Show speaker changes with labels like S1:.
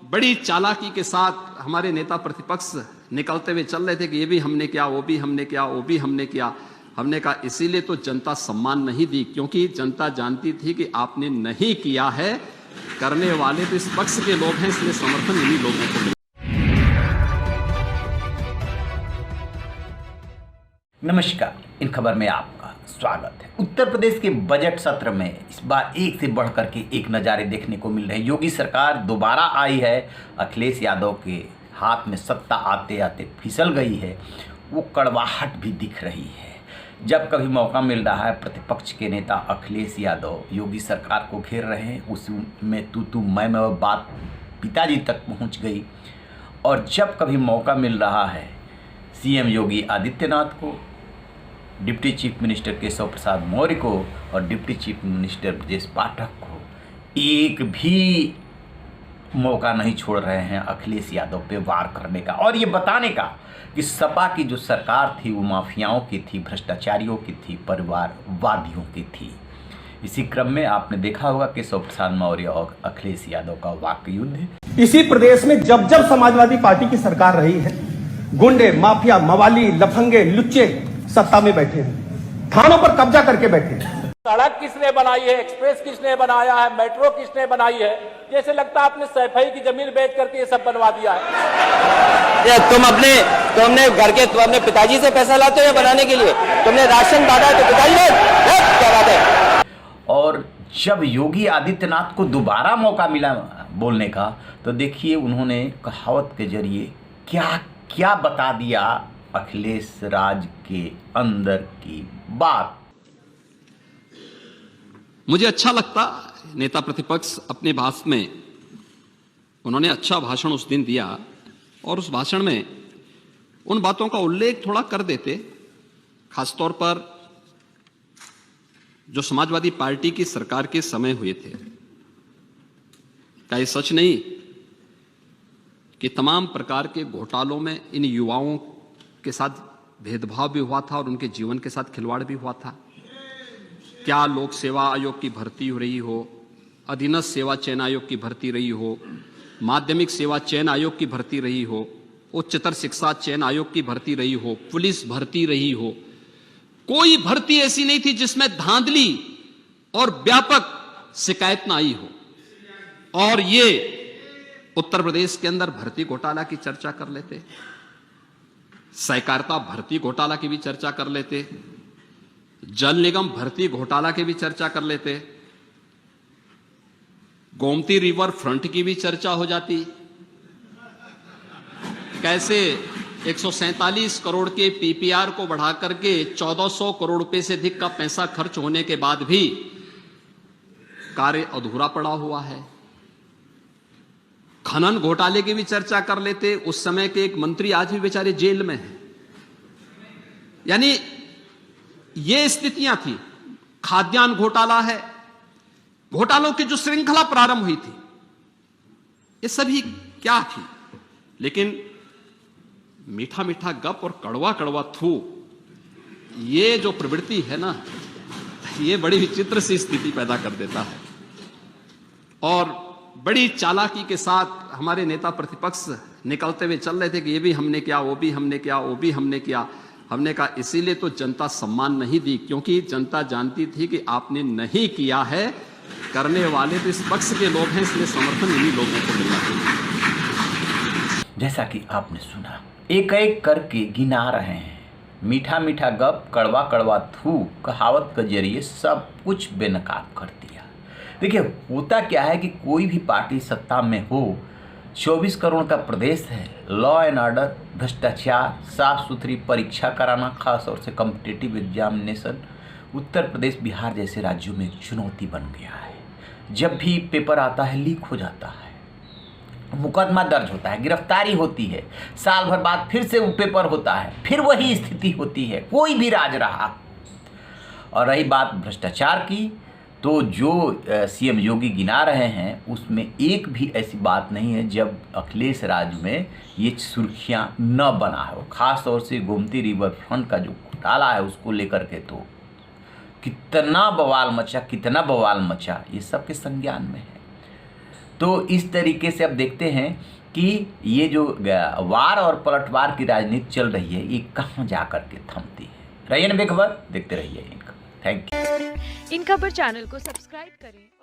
S1: बड़ी चालाकी के साथ हमारे नेता प्रतिपक्ष निकलते हुए चल रहे थे कि ये भी हमने किया, वो भी हमने किया, वो भी हमने किया। हमने कहा इसीलिए तो जनता सम्मान नहीं दी, क्योंकि जनता जानती थी कि आपने नहीं किया है। करने वाले तो इस पक्ष के लोग हैं, इसलिए समर्थन इन्हीं लोगों को मिला।
S2: नमस्कार, इन खबर में आपका स्वागत है। उत्तर प्रदेश के बजट सत्र में इस बार एक से बढ़कर के एक नज़ारे देखने को मिल रहे हैं। योगी सरकार दोबारा आई है, अखिलेश यादव के हाथ में सत्ता आते आते फिसल गई है, वो कड़वाहट भी दिख रही है। जब कभी मौका मिल रहा है, प्रतिपक्ष के नेता अखिलेश यादव योगी सरकार को घेर रहे हैं। उसमें तू मैं बात पिताजी तक पहुंच गई। और जब कभी मौका मिल रहा है सीएम योगी आदित्यनाथ को, deputy chief minister Keshav Prasad Maurya को और deputy chief minister Brajesh Pathak को, एक भी मौका नहीं छोड़ रहे हैं अखिलेश यादव पे वार करने का और ये बताने का कि सपा की जो सरकार थी वो माफियाओं की थी, भ्रष्टाचारियों की थी, परिवारवादियों की थी। इसी क्रम में आपने देखा होगा केशव प्रसाद मौर्य और अखिलेश यादव का वाक्य युद्ध।
S3: इसी प्रदेश में जब जब समाजवादी पार्टी की सरकार रही है, गुंडे, माफिया, मवाली, लफंगे, लुच्चे सत्ता में बैठे हैं, थानों पर कब्जा करके बैठे हैं।
S4: सड़क किसने बनाई है, एक्सप्रेस किसने बनाया है, मेट्रो किसने बनाई है? जैसे लगता है आपने सैफई की जमीन बेच करके ये सब बनवा दिया है।
S5: तुमने घर के अपने पिताजी से पैसा लाते हो बनाने के लिए? तुमने राशन बांटा तो पिताजी ने क्या बात है।
S2: और जब योगी आदित्यनाथ को दोबारा मौका मिला बोलने का, तो देखिए उन्होंने कहावत के जरिए क्या क्या बता दिया अखिलेश राज के अंदर की बात।
S1: मुझे अच्छा लगता नेता प्रतिपक्ष अपने भाषण में, उन्होंने अच्छा भाषण उस दिन दिया और उस भाषण में उन बातों का उल्लेख थोड़ा कर देते, खासतौर पर जो समाजवादी पार्टी की सरकार के समय हुए थे। क्या ये सच नहीं कि तमाम प्रकार के घोटालों में इन युवाओं के साथ भेदभाव भी हुआ था और उनके जीवन के साथ खिलवाड़ भी हुआ था? क्या लोक सेवा आयोग की भर्ती हो रही हो, अधीनस्थ सेवा चयन आयोग की भर्ती रही हो, माध्यमिक सेवा चयन आयोग की भर्ती रही हो, उच्चतर शिक्षा चयन आयोग की भर्ती रही हो, पुलिस भर्ती रही हो, कोई भर्ती ऐसी नहीं थी जिसमें धांधली और व्यापक शिकायत ना आई हो। और ये उत्तर प्रदेश के अंदर भर्ती घोटाला की चर्चा कर लेते, सहकारिता भर्ती घोटाला की भी चर्चा कर लेते, जल निगम भर्ती घोटाला की भी चर्चा कर लेते, गोमती रिवर फ्रंट की भी चर्चा हो जाती। कैसे 147 करोड़ के पीपीआर को बढ़ा करके 1400 करोड़ रुपए से अधिक का पैसा खर्च होने के बाद भी कार्य अधूरा पड़ा हुआ है। खनन घोटाले की भी चर्चा कर लेते, उस समय के एक मंत्री आज भी बेचारे जेल में हैं। यानी ये स्थितियां थी। खाद्यान्न घोटाला है, घोटालों की जो श्रृंखला प्रारंभ हुई थी, ये सभी क्या थी? लेकिन मीठा मीठा गप और कड़वा कड़वा थू, ये जो प्रवृत्ति है ना, ये बड़ी विचित्र सी स्थिति पैदा कर देता है। और बड़ी चालाकी के साथ हमारे नेता प्रतिपक्ष निकलते हुए चल रहे थे कि ये भी हमने किया, वो भी हमने किया, वो भी हमने किया। हमने कहा इसीलिए तो जनता सम्मान नहीं दी, क्योंकि जनता जानती थी कि आपने नहीं किया है। करने वाले तो इस पक्ष के लोग हैं, इसलिए समर्थन इन्हीं लोगों को मिलना चाहिए।
S2: जैसा कि आपने सुना, एक एक करके गिना रहे हैं। मीठा मीठा गप, कड़वा कड़वा थू, कहावत के जरिए सब कुछ बेनकाब कर दिया। देखिए होता क्या है कि कोई भी पार्टी सत्ता में हो, 24 करोड़ का प्रदेश है, लॉ एंड ऑर्डर, भ्रष्टाचार, साफ सुथरी परीक्षा कराना, खास तौर से कॉम्पिटिटिव एग्जामिनेशन उत्तर प्रदेश बिहार जैसे राज्यों में एक चुनौती बन गया है। जब भी पेपर आता है लीक हो जाता है, मुकदमा दर्ज होता है, गिरफ्तारी होती है, साल भर बाद फिर से वो पेपर होता है, फिर वही स्थिति होती है, कोई भी राज रहा। और रही बात भ्रष्टाचार की, तो जो सीएम योगी गिना रहे हैं उसमें एक भी ऐसी बात नहीं है जब अखिलेश राज में ये सुर्खियां न बना हो। खास तौर से गोमती रिवर फ्रंट का जो घोटाला है उसको लेकर के तो कितना बवाल मचा, कितना बवाल मचा, ये सबके संज्ञान में है। तो इस तरीके से अब देखते हैं कि ये जो वार और पलटवार की राजनीति चल रही है, ये कहाँ जा कर के थमती है। रहिए बेखबर, देखते रहिए इन खबर। Thank you.
S6: इन खबर चैनल को सब्सक्राइब करें।